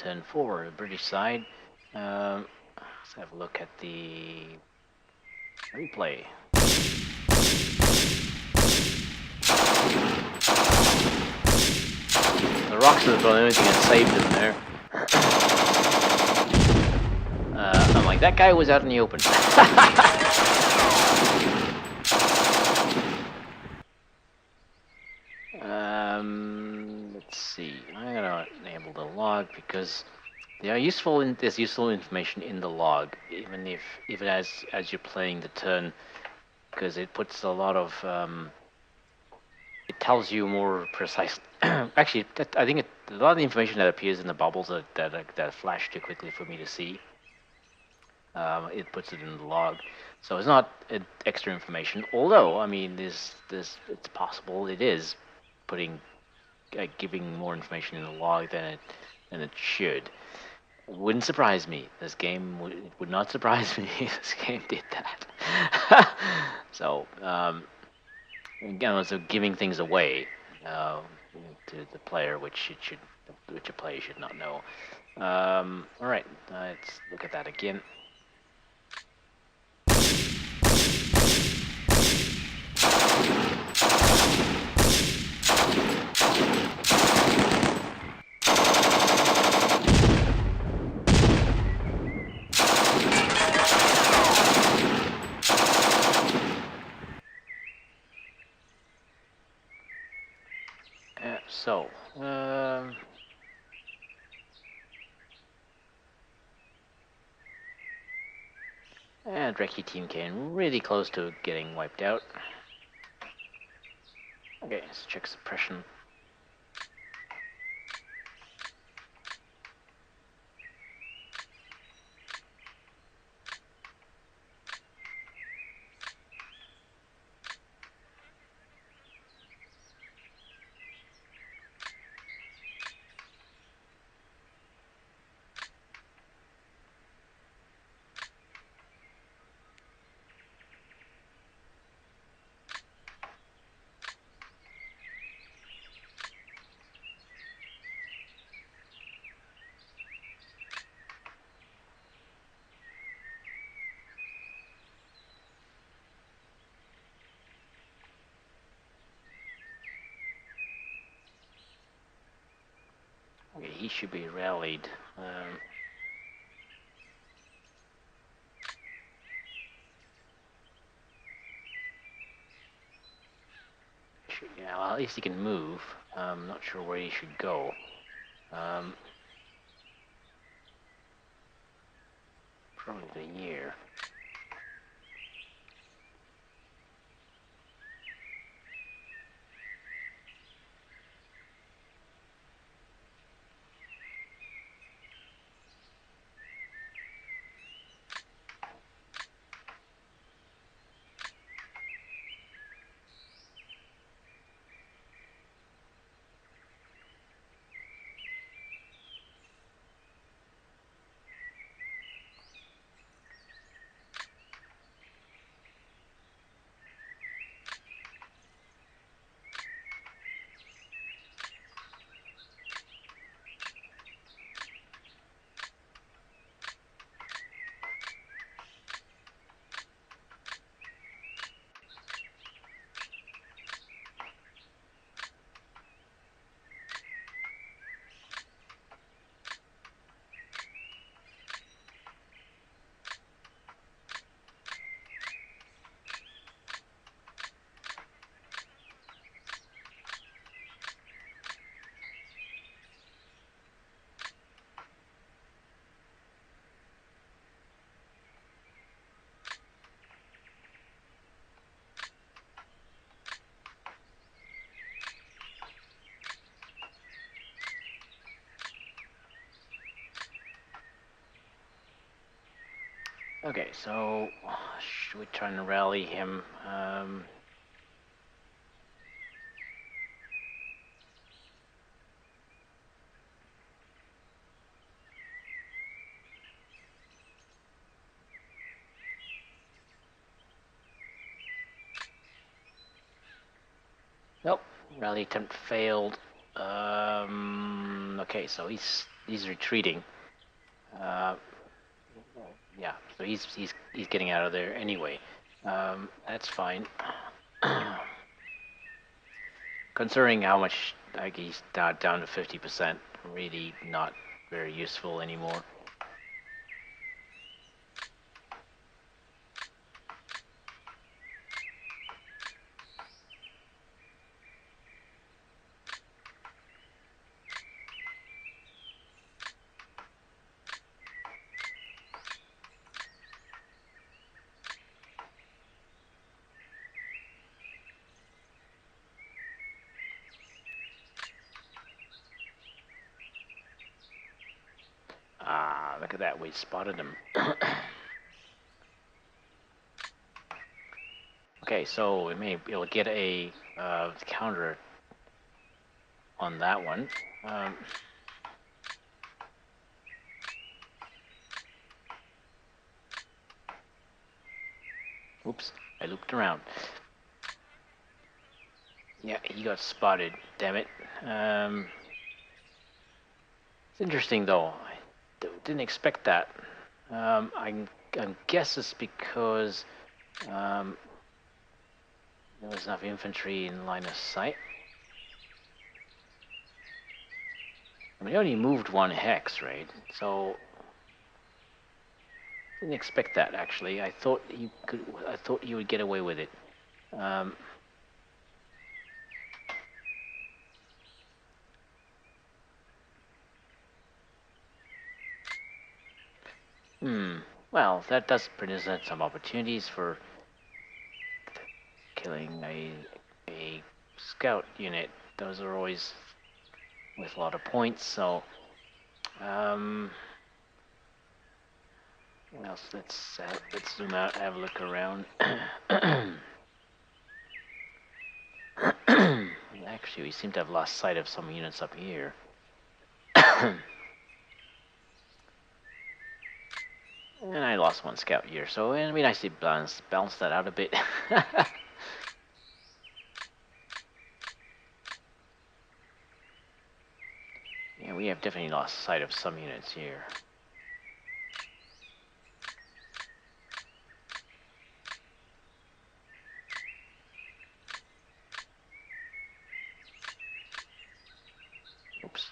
turn 4, the British side. Let's have a look at the replay. The rocks are the only thing that saved him there. I'm like, that guy was out in the open. Let's see. I'm gonna enable the log because there are there's useful information in the log, even as you're playing the turn, because it puts a lot of it tells you more precise. Actually, I think a lot of the information that appears in the bubbles that flash too quickly for me to see. It puts it in the log, so it's not extra information. Although, I mean, it's possible it is putting giving more information in the log than it should. It wouldn't surprise me. This game would not surprise me if this game did that. So again, so giving things away to the player, which a player should not know. All right, let's look at that again. So, and Reki team came really close to getting wiped out. Okay, let's check suppression. Okay, he should be rallied. Yeah, well, at least he can move. I'm not sure where he should go. Probably here. Okay, so should we try and rally him? Nope, rally attempt failed. Okay, so he's he's retreating. Uh, yeah, so he's getting out of there anyway. That's fine. Considering how much, like, he's down to 50%, really not very useful anymore. Ah, look at that, we spotted him. Okay, so we may be able to get a counter on that one. Oops, I looped around. Yeah, he got spotted, damn it. It's interesting though, I didn't expect that. I guess it's because there was enough infantry in line of sight. I mean, he only moved one hex, right? So didn't expect that actually. I thought he could. I thought he would get away with it. Um, Well, that does present some opportunities for killing a scout unit. Those are always with a lot of points. So, what else? Let's zoom out, have a look around. Actually, we seem to have lost sight of some units up here. And I lost one scout here, so it'd be nice to balance that out a bit. Yeah, we have definitely lost sight of some units here. Oops.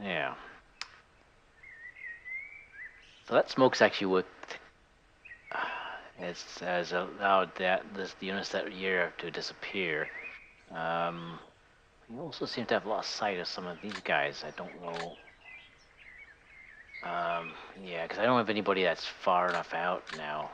Yeah. So that smoke's actually worked has allowed the units that year to disappear. We also seem to have lost sight of some of these guys. I don't know. Yeah, because I don't have anybody that's far enough out now.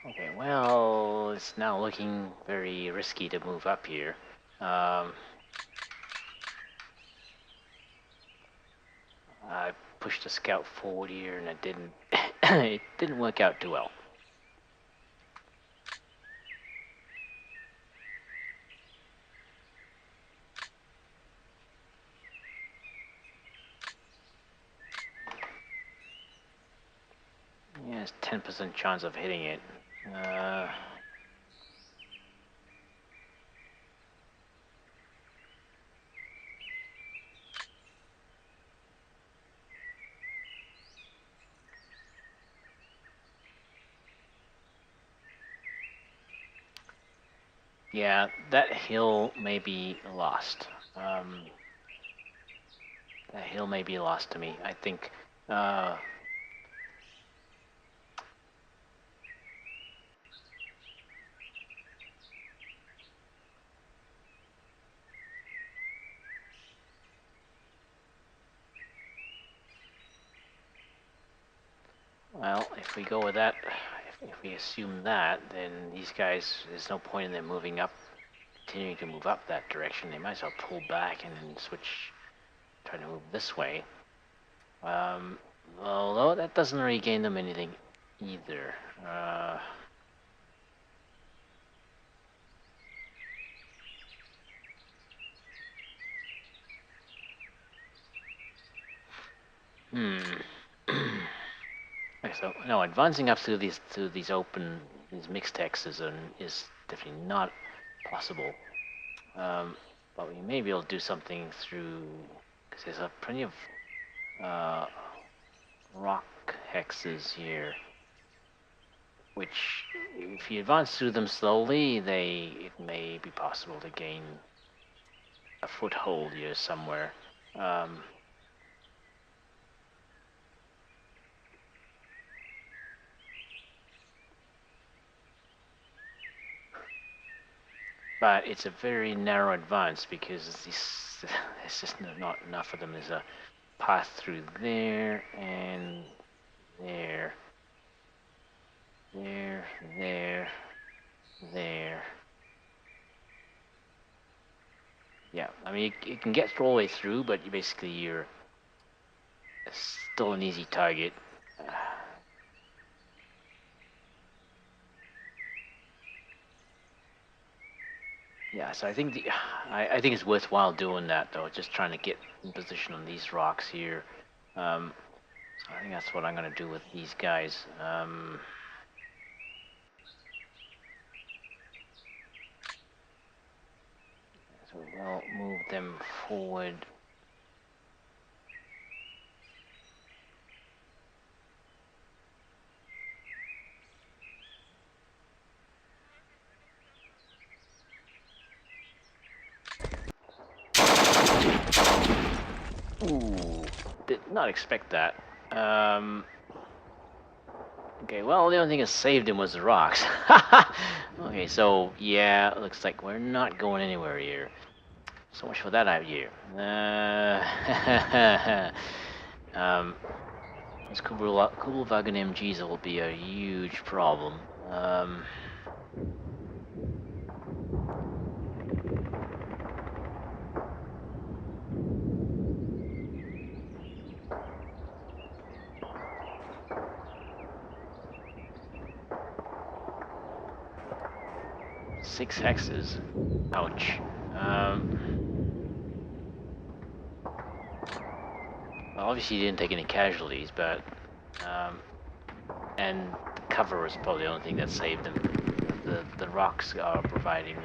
Okay, well, it's now looking very risky to move up here. I pushed a scout forward here, and it didn't. It didn't work out too well. Yeah, it's 10% chance of hitting it. Yeah, that hill may be lost. That hill may be lost to me. I think. Well, if we go with that, if we assume that, then these guys, there's no point in them moving up, continuing to move up that direction. They might as well pull back and then switch, try to move this way. Although that doesn't really gain them anything either. Okay, so no, advancing up through these these mixed hexes is definitely not possible. But we may be able to do something through, because there's plenty of rock hexes here, which if you advance through them slowly, it may be possible to gain a foothold here somewhere. But it's a very narrow advance because there's just not enough of them. There's a path through there and there, there, there. Yeah, I mean, you can get all the way through, but you're still an easy target. Yeah, so I think I think it's worthwhile doing that though. Just trying to get in position on these rocks here. So I think that's what I'm gonna do with these guys. So we'll move them forward. Ooh, did not expect that. Okay, well, the only thing that saved him was the rocks. Okay, so yeah, looks like we're not going anywhere here. So much for that idea. These Kubelwagen MGs will be a huge problem. 6 hexes. Ouch. Well, obviously he didn't take any casualties, but and the cover was probably the only thing that saved him. The rocks are providing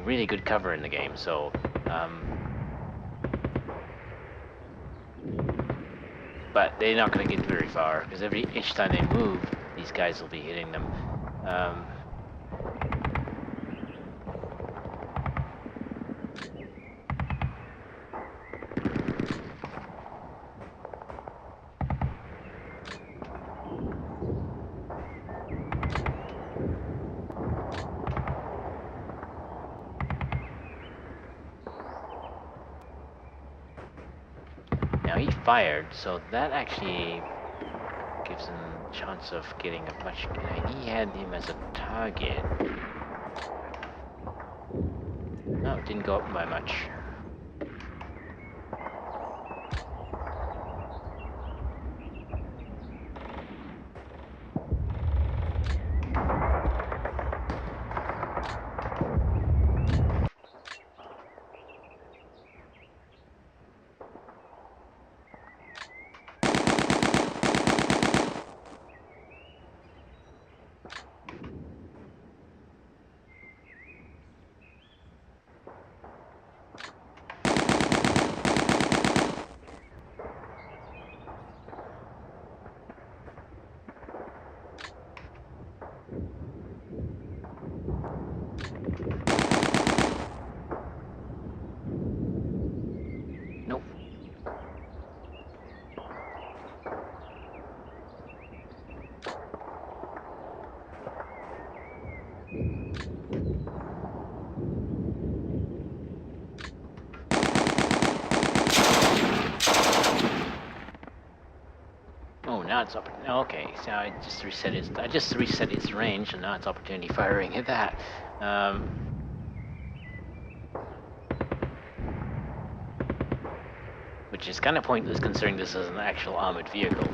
really good cover in the game, so but they're not going to get very far because each time they move, these guys will be hitting them. Um, Now he fired, so that actually gives him a chance of getting a much. He had him as a target. No, it didn't go up by much. Nope. Oh, now it's up. Okay, so I just reset its range, and now it's opportunity firing at that. Which is kind of pointless considering this is an actual armored vehicle.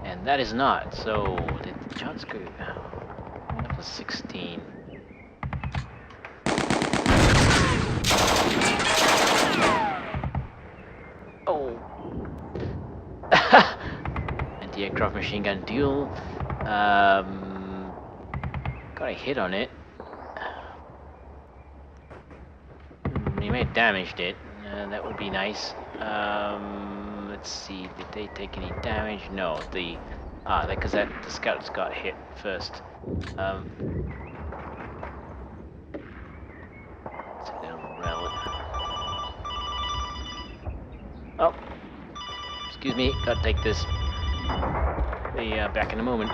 And that is not. So did the shots go? That was 16. Oh. Anti-aircraft machine gun duel. Got a hit on it. He may have damaged it. That would be nice. Let's see. Did they take any damage? No. Because the scouts got hit first. Oh, excuse me. Gotta take this. Be back in a moment.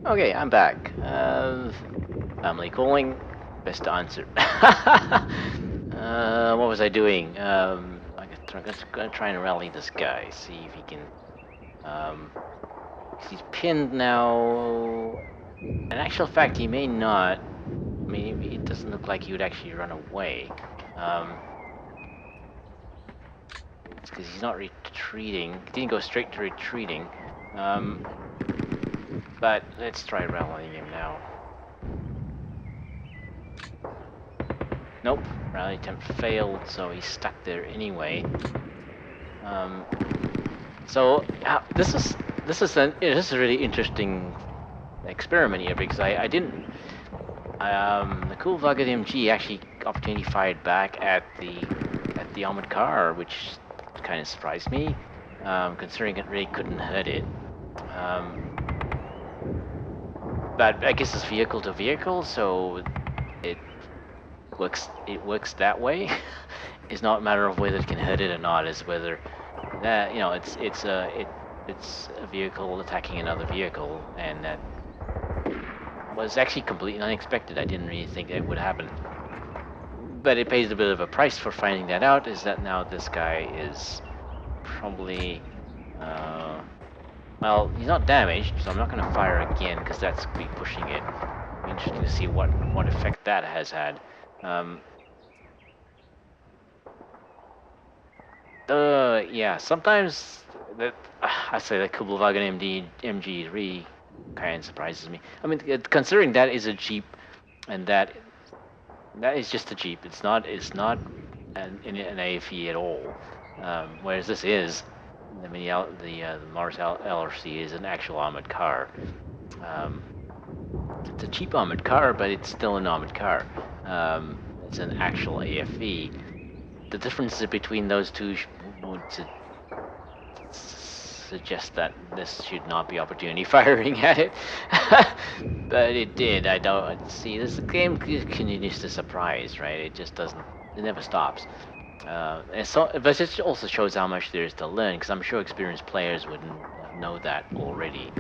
Okay, I'm back. Family calling. Best to answer. What was I doing? I'm gonna try and rally this guy. See if he can. Um, 'Cause he's pinned now. In actual fact, he may not. I mean, it doesn't look like he would actually run away. Um, it's because he's not retreating. He didn't go straight to retreating. Um, but let's try rallying him now. Nope, rally attempt failed, so he's stuck there anyway. Um, so this is a really interesting experiment here because I didn't. The cool Vagad MG actually opportunity fired back at the armored car, which kind of surprised me, considering it really couldn't hurt it. Um, but I guess it's vehicle to vehicle, so it works that way. It's not a matter of whether it can hurt it or not. It's whether that it's a vehicle attacking another vehicle, and that was actually completely unexpected. I didn't really think it would happen. But it pays a bit of a price for finding that out. Is that now this guy is probably well, he's not damaged, so I'm not going to fire again because that's be pushing it. It'll be interesting to see what effect that has had. Yeah, sometimes that I say that Kublwagen MG really kind of surprises me. I mean, considering that is a Jeep, and that is just a Jeep. It's not an AFE at all. Whereas this is, I mean, the Mars LRC is an actual armored car. Um, it's a cheap armored car, but it's still an armored car. It's an actual AFE. The differences between those two would suggest that this should not be opportunity firing at it, but it did. I don't see this game continues to surprise, right? It just doesn't. It never stops. And so, but it also shows how much there is to learn, because I'm sure experienced players would know that already,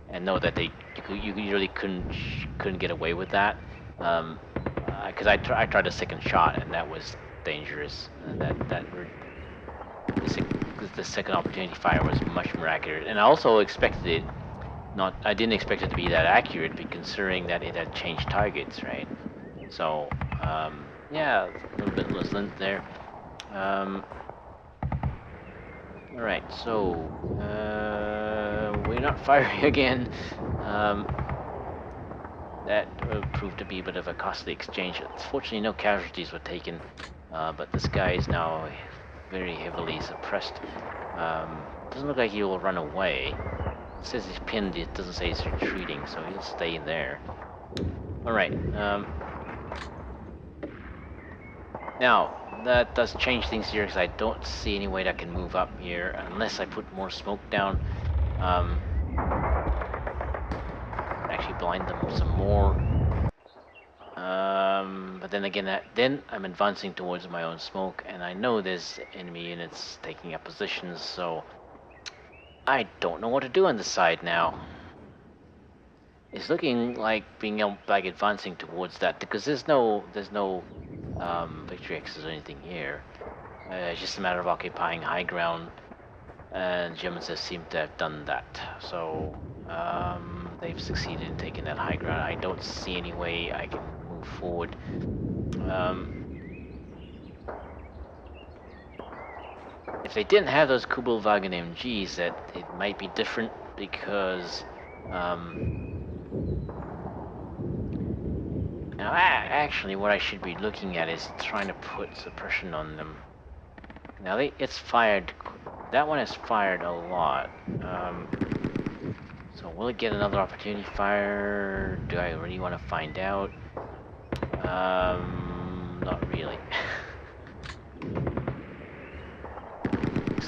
and know that you really couldn't get away with that. Because I tried a second shot, and that was dangerous. The second opportunity fire was much more accurate, and I also expected it not. I didn't expect it to be that accurate, considering that it had changed targets, right? So yeah, a little bit was lint there. All right, so we're not firing again. That proved to be a bit of a costly exchange. Fortunately, no casualties were taken, but this guy is now very heavily suppressed. Doesn't look like he will run away. It says he's pinned, it doesn't say he's retreating, so he'll stay there. Alright, now, that does change things here, because I don't see any way that I can move up here, unless I put more smoke down. Actually blind them some more. But then again, then I'm advancing towards my own smoke, and I know there's enemy units taking up positions, so I don't know what to do on this side now. It's looking like advancing towards that, because there's no victory X's or anything here. It's just a matter of occupying high ground, and Germans seem to have done that. So they've succeeded in taking that high ground. I don't see any way I can move forward. If they didn't have those Kubelwagen MGs, that it might be different, because now actually what I should be looking at is trying to put suppression on them. Now it's fired. That one has fired a lot. So will it get another opportunity fire? Do I really want to find out? Not really.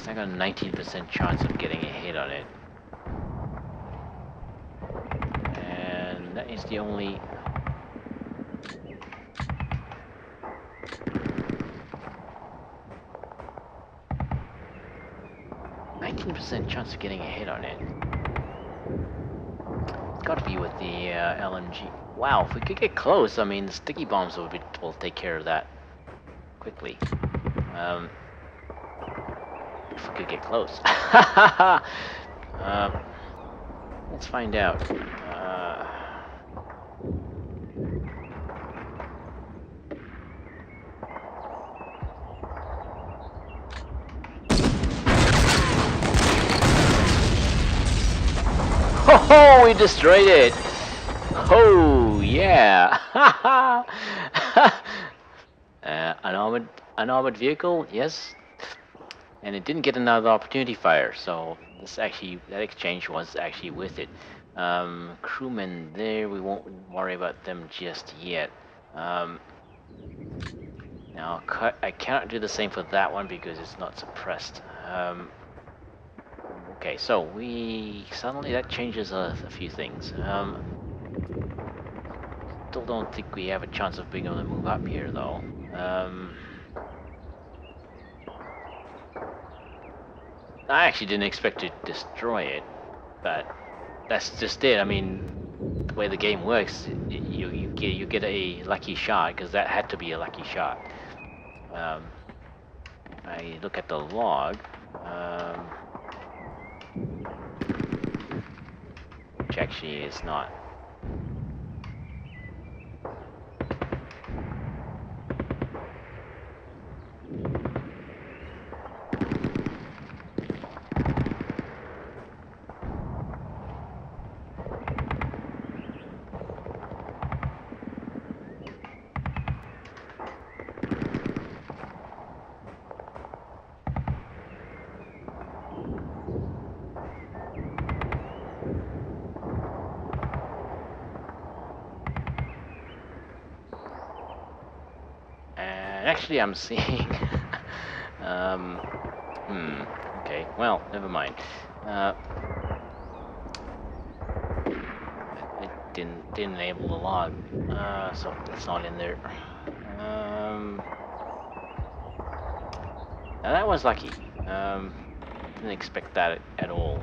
I got a 19% chance of getting a hit on it. And that is the only... % chance of getting a hit on it. got to be with the LMG. Wow, if we could get close, I mean, the sticky bombs will take care of that quickly. If we could get close. Let's find out. Oh, we destroyed it! Oh, yeah! An armored vehicle, yes. And it didn't get another opportunity fire, so that exchange was actually with it. Crewmen there, we won't worry about them just yet. Now, I cannot do the same for that one because it's not suppressed. Okay, so suddenly that changes a few things. Still don't think we have a chance of being able to move up here, though. I actually didn't expect to destroy it, but that's just it. I mean, the way the game works, you get a lucky shot because that had to be a lucky shot. If I look at the log, which actually is not. And actually, I'm seeing. Okay. Well, never mind. I didn't enable the log, so that's not in there. Now that was lucky. Didn't expect that at all.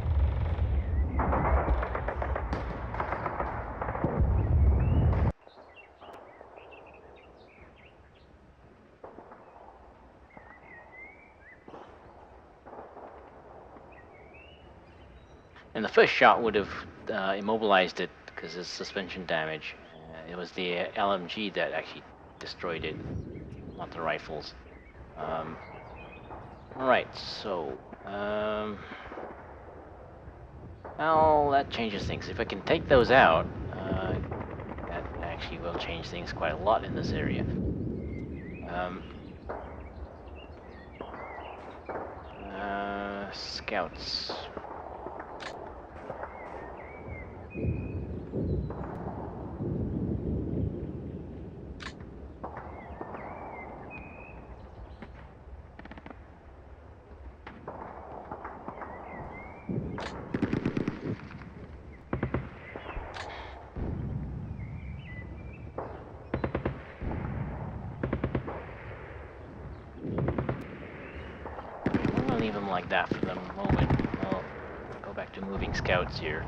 And the first shot would have immobilized it because it's suspension damage. It was the LMG that actually destroyed it, not the rifles. Alright, so... well, that changes things. If I can take those out, that actually will change things quite a lot in this area. Scouts. I'm gonna leave them like that for the moment. I'll go back to moving scouts here.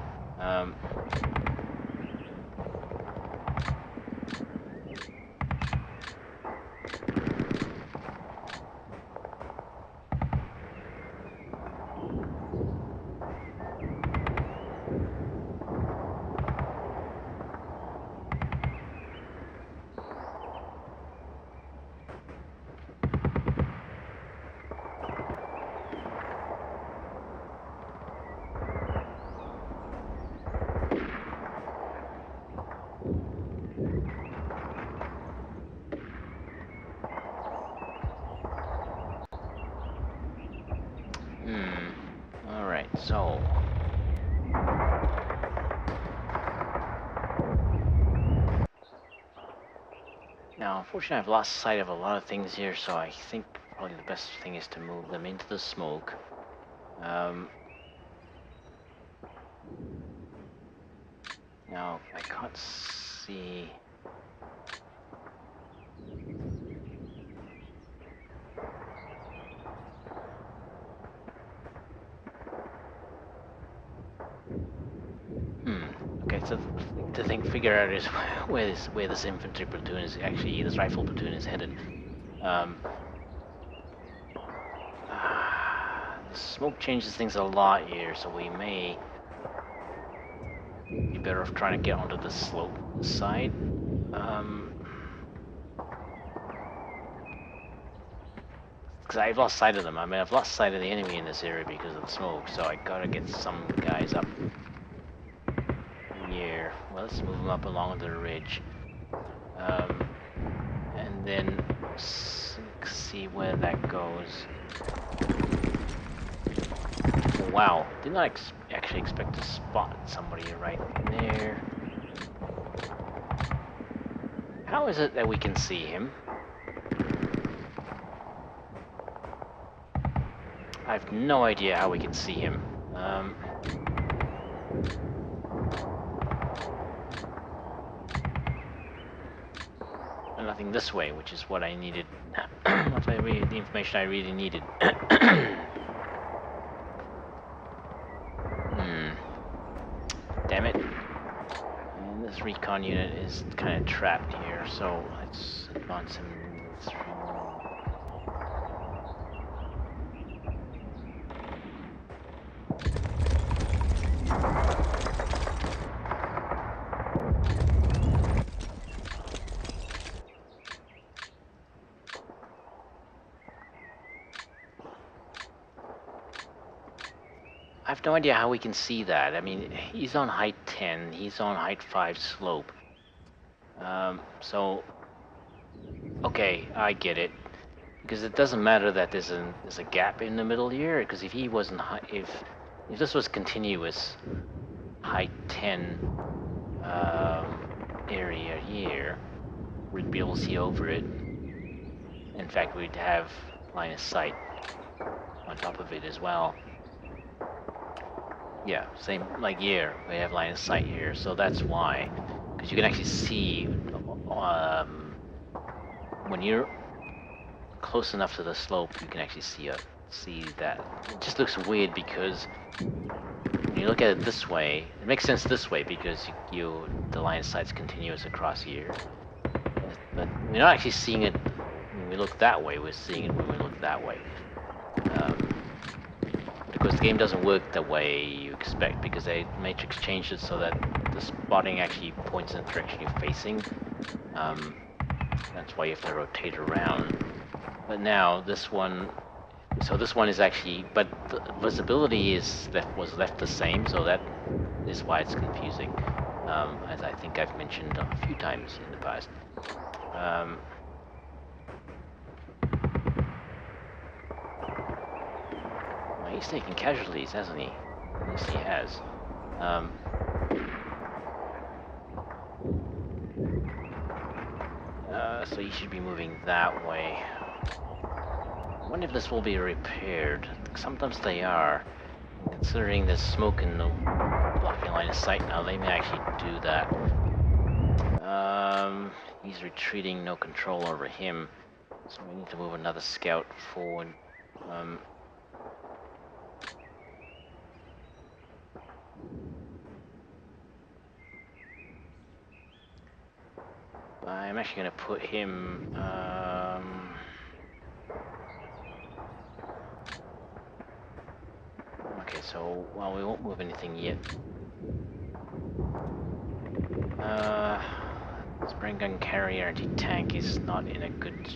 Alright, so... now, unfortunately, I've lost sight of a lot of things here, so I think probably the best thing is to move them into the smoke. Now, I can't see... Okay, figure out is where this infantry platoon is actually, this rifle platoon is headed. The smoke changes things a lot here, so we may be better off trying to get onto the slope side. Because I've lost sight of them. I mean, I've lost sight of the enemy in this area because of the smoke, so I gotta get some guys up here. Well, let's move them up along the ridge. And then see where that goes. Wow, did not actually expect to spot somebody right there. How is it that we can see him? I have no idea how we can see him. Nothing this way, which is what I needed. The information I really needed. Damn it. And this recon unit is kind of trapped here, so let's advance him through. I have no idea how we can see that. I mean, he's on height 10, he's on height 5 slope. So, okay, I get it. Because it doesn't matter that there's a gap in the middle here, because if he wasn't if this was continuous height 10 area here, we'd be able to see over it. In fact, we'd have line of sight on top of it as well. Yeah, same like here, we have line of sight here, so that's why. Because you can actually see, when you're close enough to the slope, you can actually see that. It just looks weird because when you look at it this way, it makes sense this way because the line of sight's continuous across here. But we're not actually seeing it when we look that way, we're seeing it when we look that way. Because the game doesn't work the way you expect, because they matrix changed it so that the spotting actually points in the direction you're facing. That's why you have to rotate around. But now this one, so this one is actually, but the visibility was left the same, so that is why it's confusing, as I think I've mentioned a few times in the past. He's taking casualties, hasn't he? Yes, he has. So he should be moving that way. I wonder if this will be repaired. Sometimes they are. Considering there's smoke in the blocking line of sight now, they may actually do that. He's retreating, no control over him. So we need to move another scout forward. I'm actually going to put him, okay, so, well, we won't move anything yet. Spring gun carrier anti-tank is not in a good...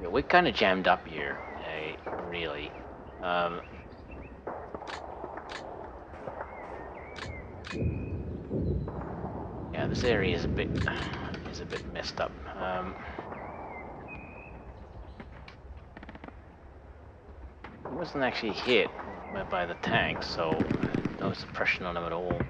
We're kind of jammed up here, really. Yeah, this area is a bit messed up. He wasn't actually hit by the tank, so no suppression on him at all.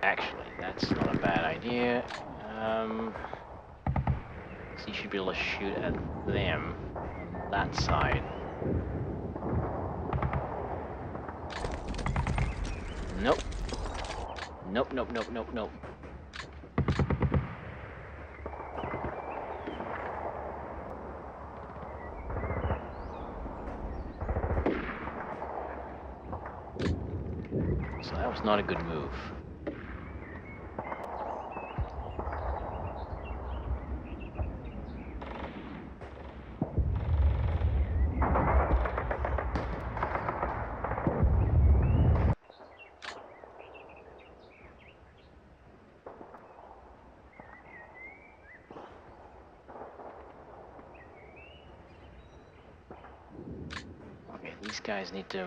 Actually, that's not a bad idea. So you should be able to shoot at them on that side. Nope. Nope, nope, nope, nope, nope. So that was not a good move. Okay, these guys need to...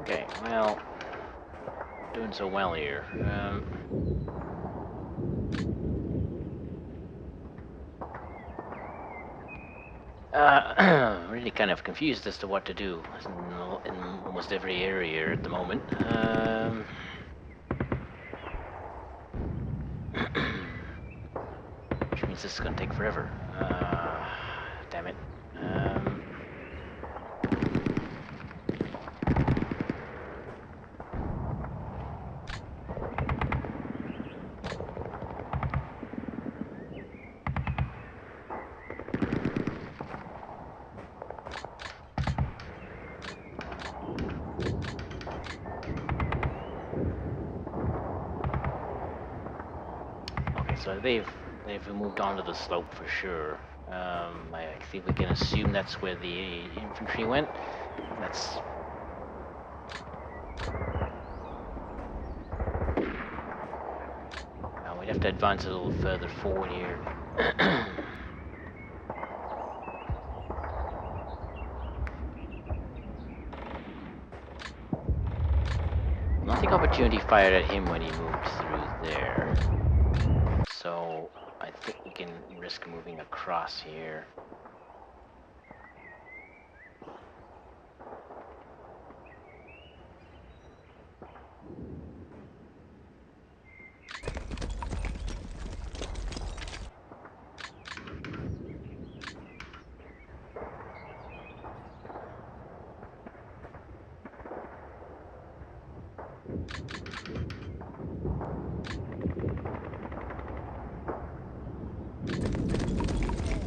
okay, well... Doing so well here. Really kind of confused as to what to do in almost every area at the moment. Which means this is going to take forever. Damn it. Okay, so they've moved on to the slope for sure. I think we can assume that's where the infantry went. That's... we'd have to advance a little further forward here. Nothing opportunity fired at him when he moved through there. So I think we can risk moving across here.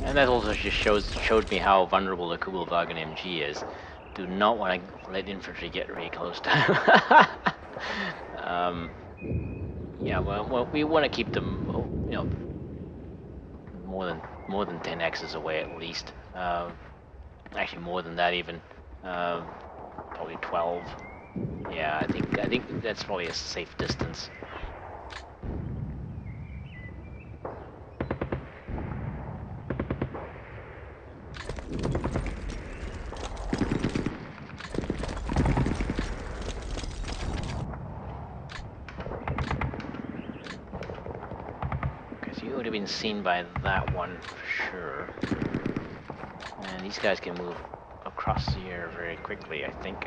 And that also just showed me how vulnerable the Kugelwagen MG is. Do not want to let infantry get really close to him. Yeah, well, we want to keep them, you know, more than 10 X's away at least. Actually, more than that even. Probably 12. Yeah, I think that's probably a safe distance. Because you would have been seen by that one for sure. And these guys can move across the air very quickly, I think.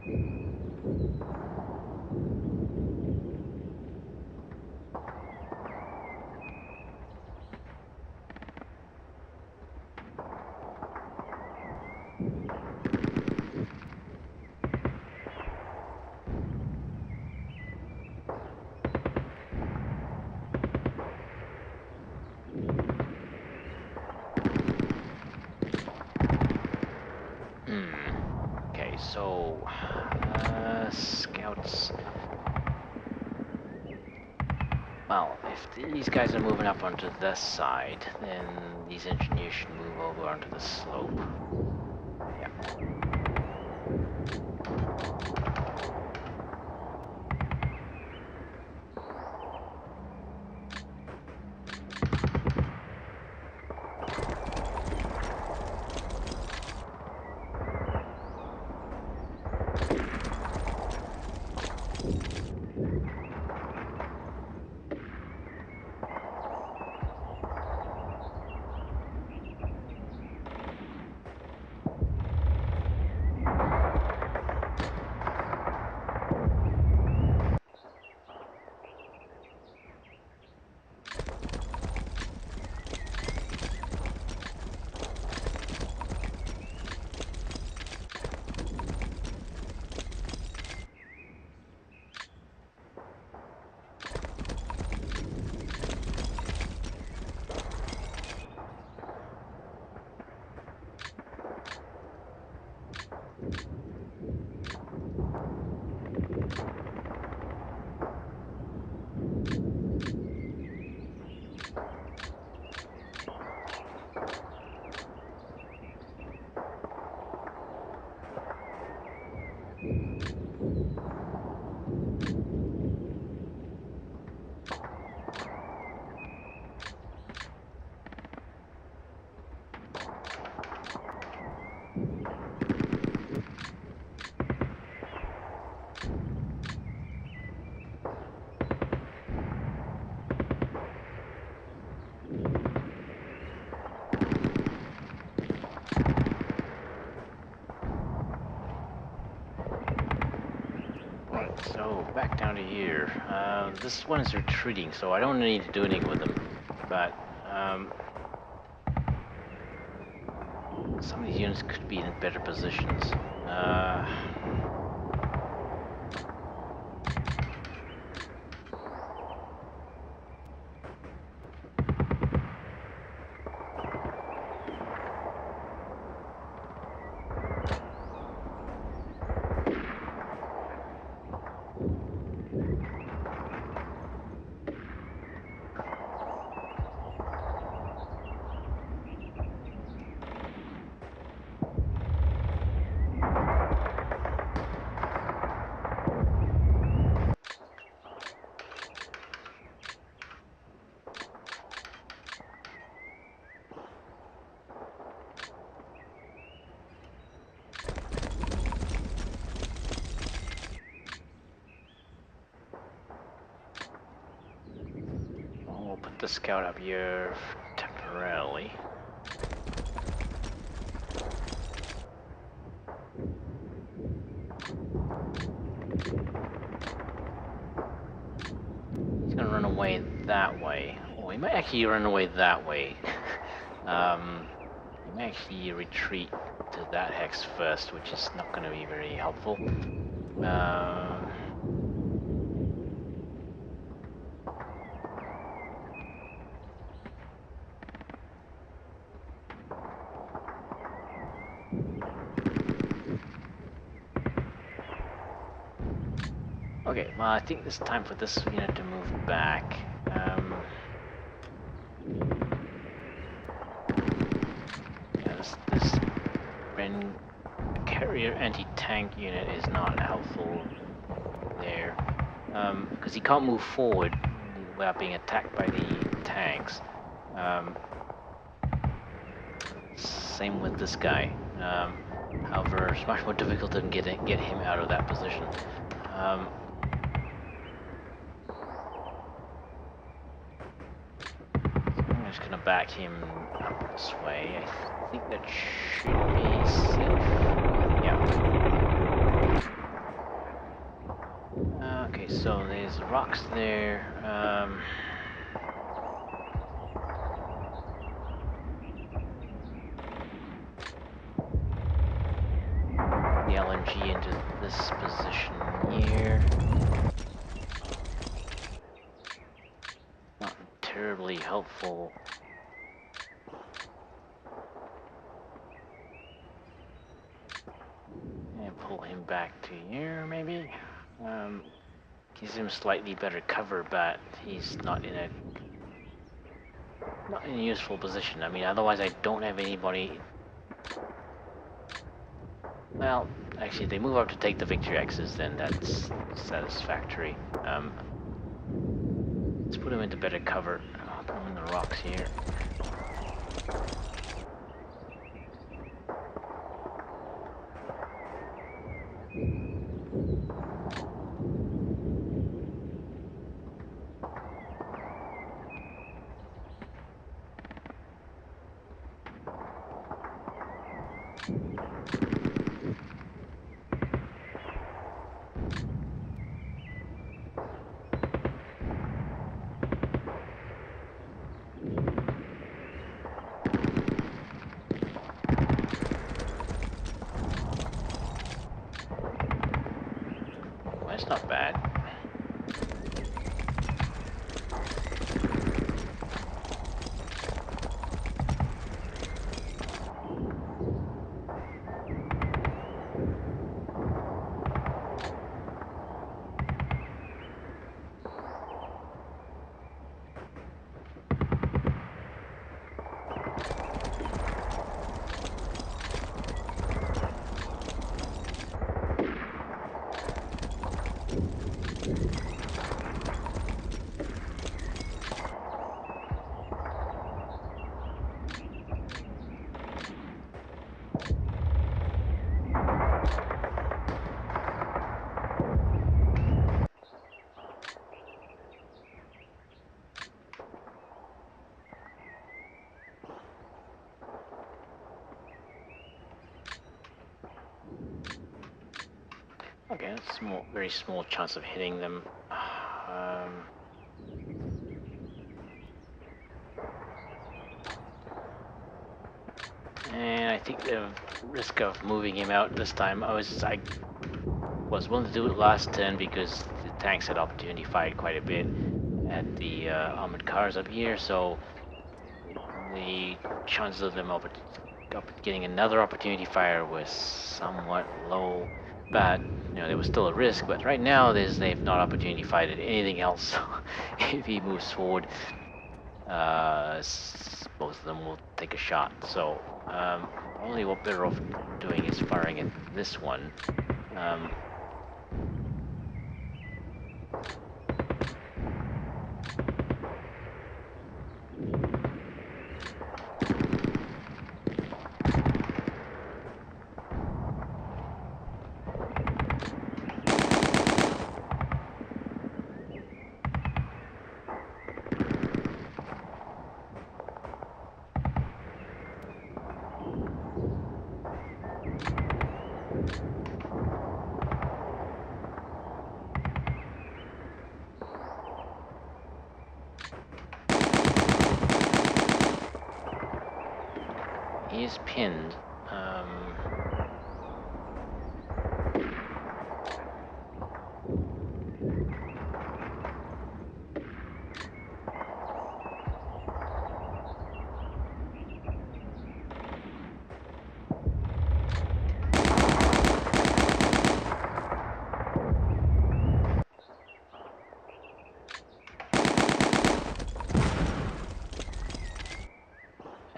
Okay, so scouts. Well, if these guys are moving up onto this side, then these engineers should move over onto the slope. Yeah. Right, so back down to here. This one is retreating, so I don't need to do anything with them. But some of these units could be in better positions. we'll put the scout up here temporarily. He's gonna run away that way. Oh, he might actually run away that way. He may actually retreat to that hex first, which is not going to be very helpful. Okay, well, I think it's time for this unit to move back. Yeah, this carrier anti-tank unit is not helpful there, because he can't move forward without being attacked by the tanks. Same with this guy. However, it's much more difficult to get him out of that position. I'm just gonna back him up this way. I think that should be safe. Yeah. Okay, so there's rocks there. The LMG into this position here. Not terribly helpful. And pull him back to here, maybe. Gives him slightly better cover, but he's not in a useful position. I mean, otherwise I don't have anybody. Well, actually, if they move up to take the victory axes, then that's satisfactory. Let's put him into better cover. I'll put him in the rocks here. Well, that's not bad. Okay, that's very small chance of hitting them. And I think the risk of moving him out this time, I was willing to do it last turn because the tanks had opportunity fired quite a bit at the armored cars up here, so the chances of them getting another opportunity fire was somewhat low, but you know there was still a risk. But right now they've not opportunity fired at anything else. So if he moves forward, both of them will take a shot. So probably what better off doing is firing at this one. He is pinned.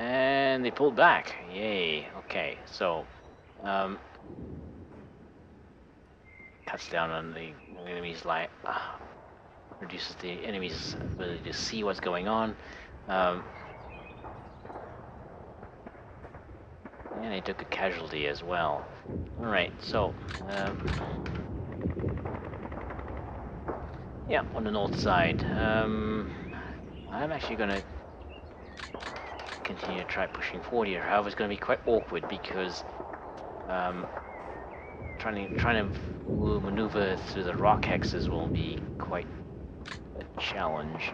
And they pulled back. Yay. Okay, so cuts down on the enemy's line. Reduces the enemy's ability to see what's going on. And they took a casualty as well. Alright, so yeah, on the north side. I'm actually gonna continue to try pushing forward here. However, it's gonna be quite awkward because trying to maneuver through the rock hexes will be quite a challenge.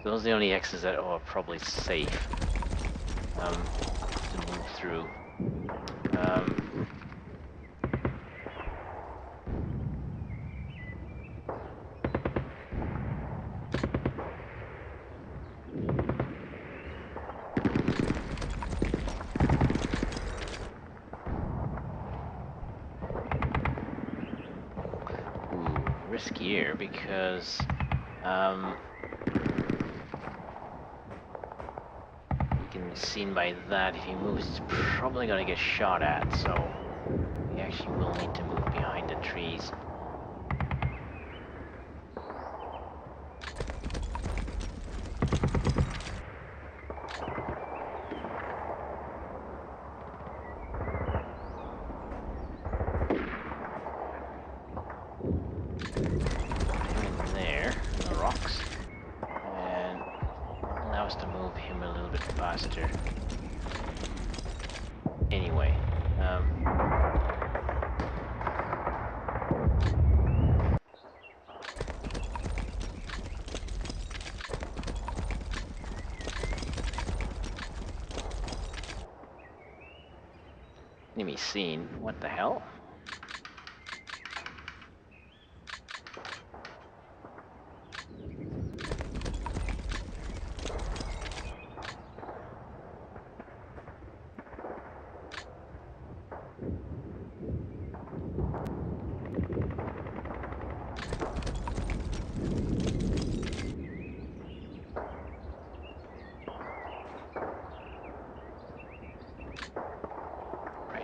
Those are the only hexes that are probably safe to move through. Riskier because you can be seen by that. If he moves, he's probably going to get shot at, so we actually will need to move behind the trees. To move him a little bit faster. Anyway, enemy seen. What the hell?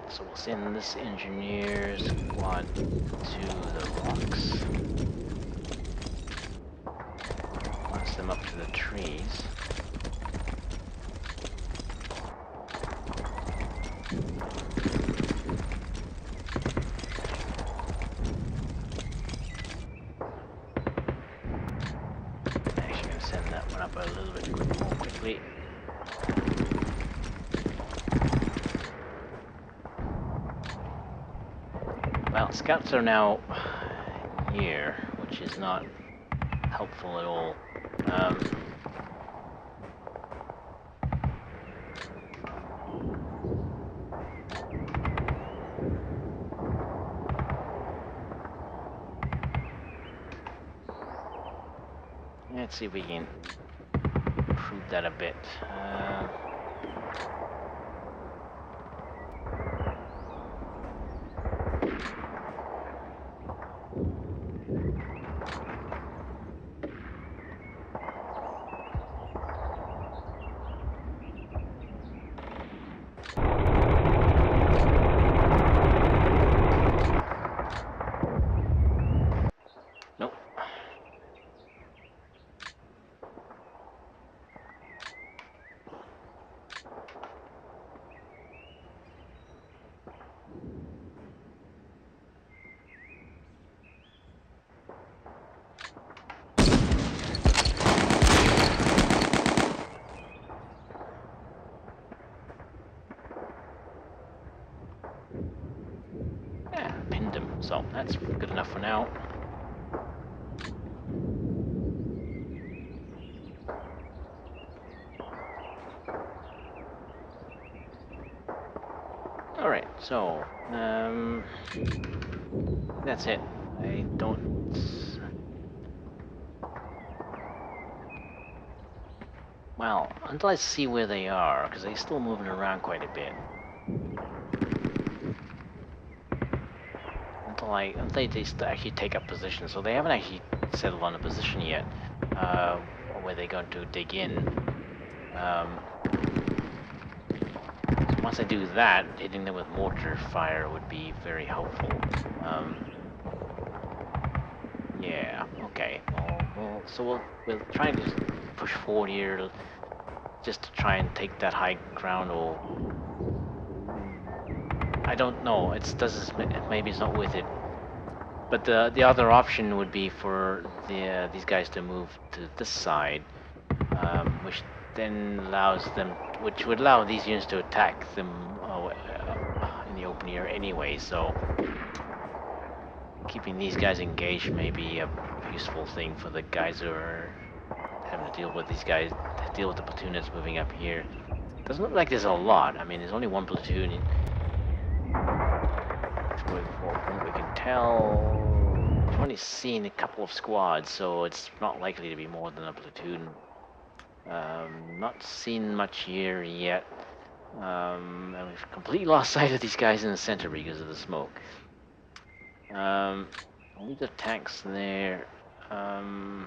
So we'll send this engineer squad to the rocks. Launch them up to the trees. Actually gonna send that one up a little bit more quickly. Well, scouts are now here, which is not helpful at all. Let's see if we can improve that a bit. Nope. Yeah, pinned him, so that's good enough for now. Alright, so, that's it. I don't... Well, until I see where they are, because they're still moving around quite a bit. Until they actually take up position, so they haven't actually settled on a position yet, where they're going to dig in. So once I do that, hitting them with mortar fire would be very helpful. Yeah, okay. We'll try to push forward here, just to try and take that high ground, or I don't know. Maybe it's not worth it. But the other option would be for these guys to move to this side, which would allow these units to attack them in the open air anyway, so keeping these guys engaged may be a useful thing for the guys who are having to deal with these guys, deal with the platoon that's moving up here. Doesn't look like there's a lot. I mean, there's only one platoon. From what we can tell, we've only seen a couple of squads, so it's not likely to be more than a platoon. Not seen much here yet. And we've completely lost sight of these guys in the center because of the smoke. Leave the tanks there. You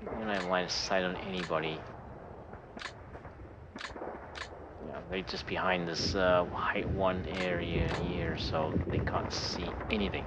don't have line of sight on anybody. Yeah, they're just behind this height 1 area here, so they can't see anything.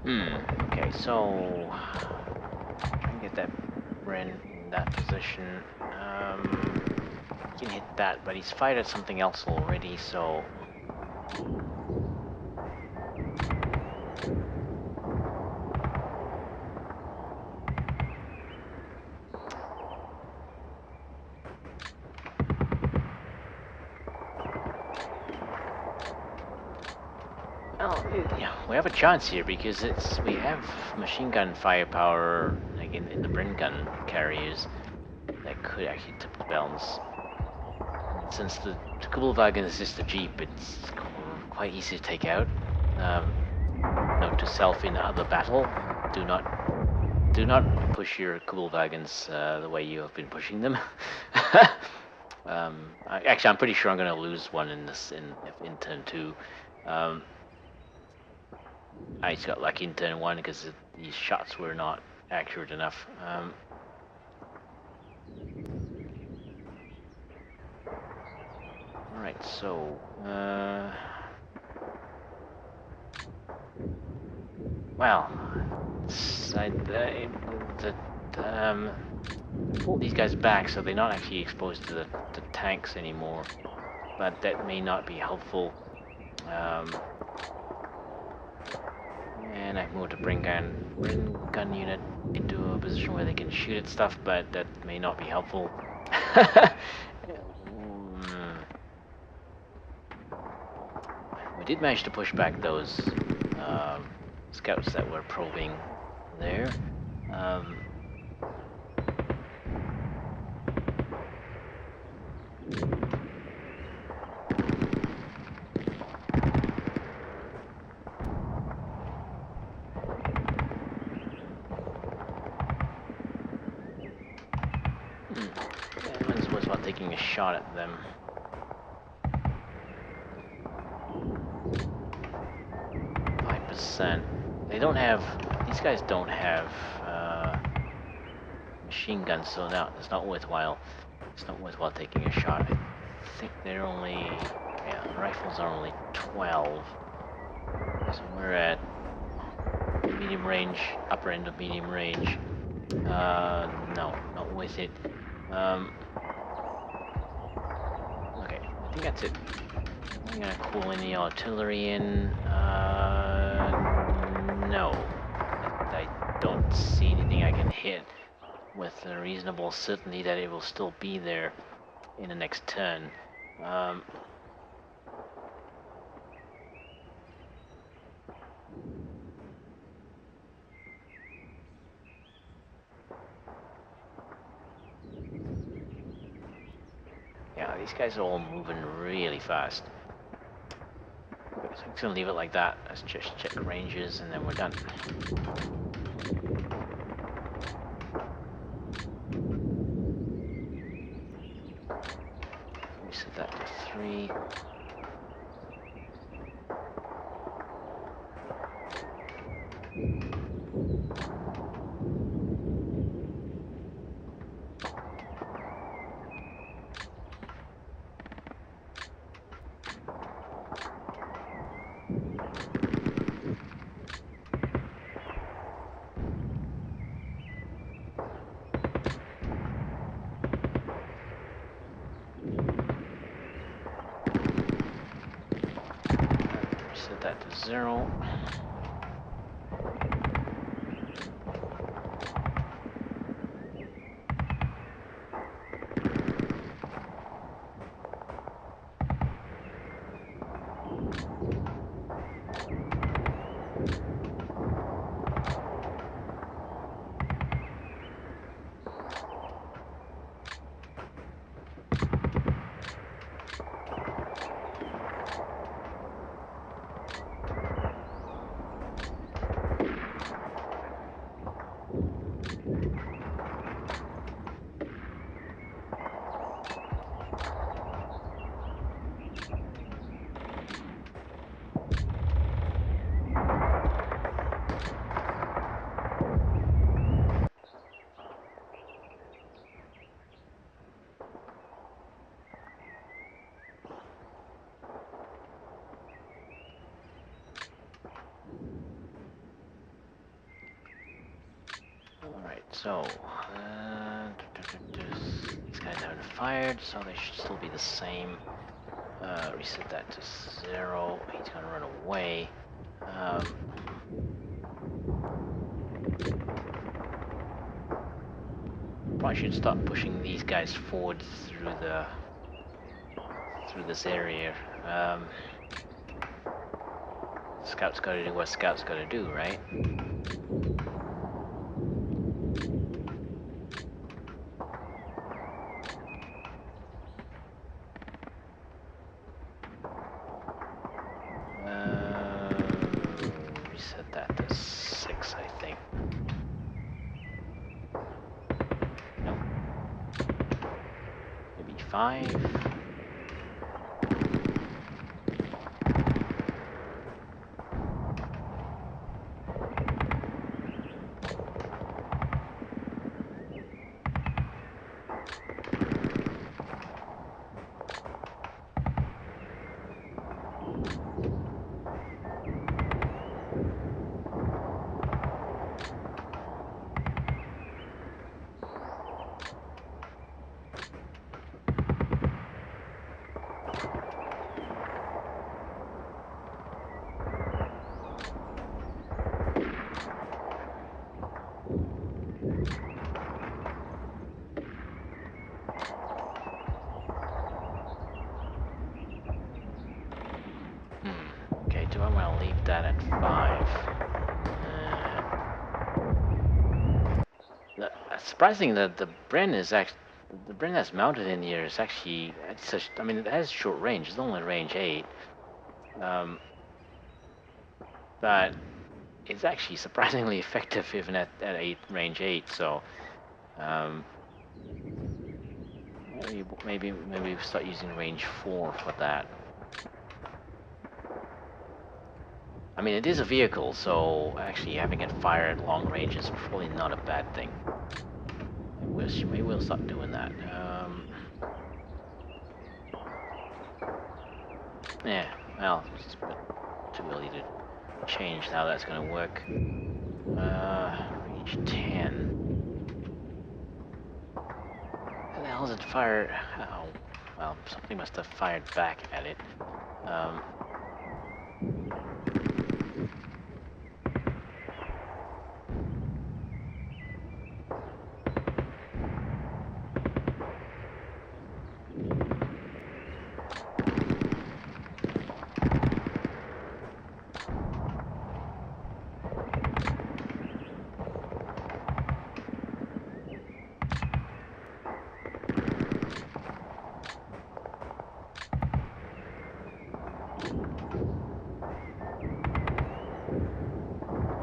Okay, so try and get that Bren in that position. He can hit that, but he's fired at something else already, so well, yeah, we have a chance here because we have machine gun firepower like in the Bren gun carriers that could actually tip the balance. Since the Kubelwagen is just a jeep, it's quite easy to take out. Note to self in other battle: do not push your Kubelwagens the way you have been pushing them. Actually, I'm pretty sure I'm going to lose one in turn 2. I just got lucky in turn 1 because these shots were not accurate enough. Alright, so well, pull these guys back so they're not actually exposed to the tanks anymore, but that may not be helpful. And I've moved a Bren gun unit into a position where they can shoot at stuff, but that may not be helpful. We did manage to push back those scouts that were probing there. It was about taking a shot at them. They don't have. These guys don't have machine guns, so now it's not worthwhile. It's not worthwhile taking a shot. I think they're only. Yeah, rifles are only 12. So we're at medium range, upper end of medium range. No, not worth it. Okay, I think that's it. I'm gonna call any artillery in. No. I don't see anything I can hit with a reasonable certainty that it will still be there in the next turn. Yeah, these guys are all moving really fast. Okay, so I'm just gonna leave it like that. Let's just check ranges and then we're done. We set that to 3. that to 0. Alright, so these guys haven't fired, so they should still be the same. Reset that to 0. He's gonna run away. Probably should start pushing these guys forward through this area. Scouts gotta do what scouts gotta do, right? Reset that to 6, I think. Nope. Maybe 5. Okay, do I want to leave that at 5? Surprising that the Bren is actually the Bren that's mounted in here is actually such. I mean, it has short range. It's only range 8, but it's actually surprisingly effective even at range 8. So maybe we start using range 4 for that. I mean, it is a vehicle, so actually having it fire at long range is probably not a bad thing. Maybe we'll start doing that. Yeah, well, it's a bit too early to change how that's going to work. Range 10. How the hell does it fire? Oh, well, something must have fired back at it.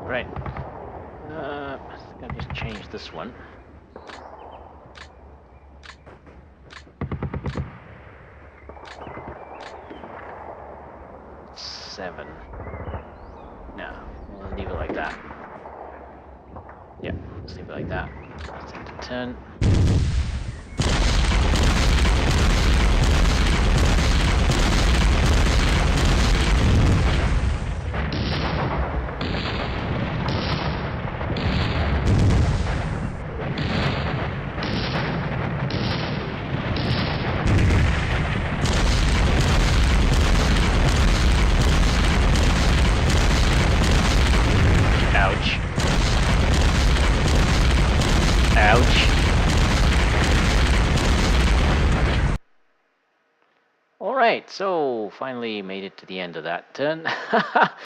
Right. I think I just changed this one. It's 7. No, we'll leave it like that. Yeah, let's leave it like that. That's end of turn. Alright, so finally made it to the end of that turn.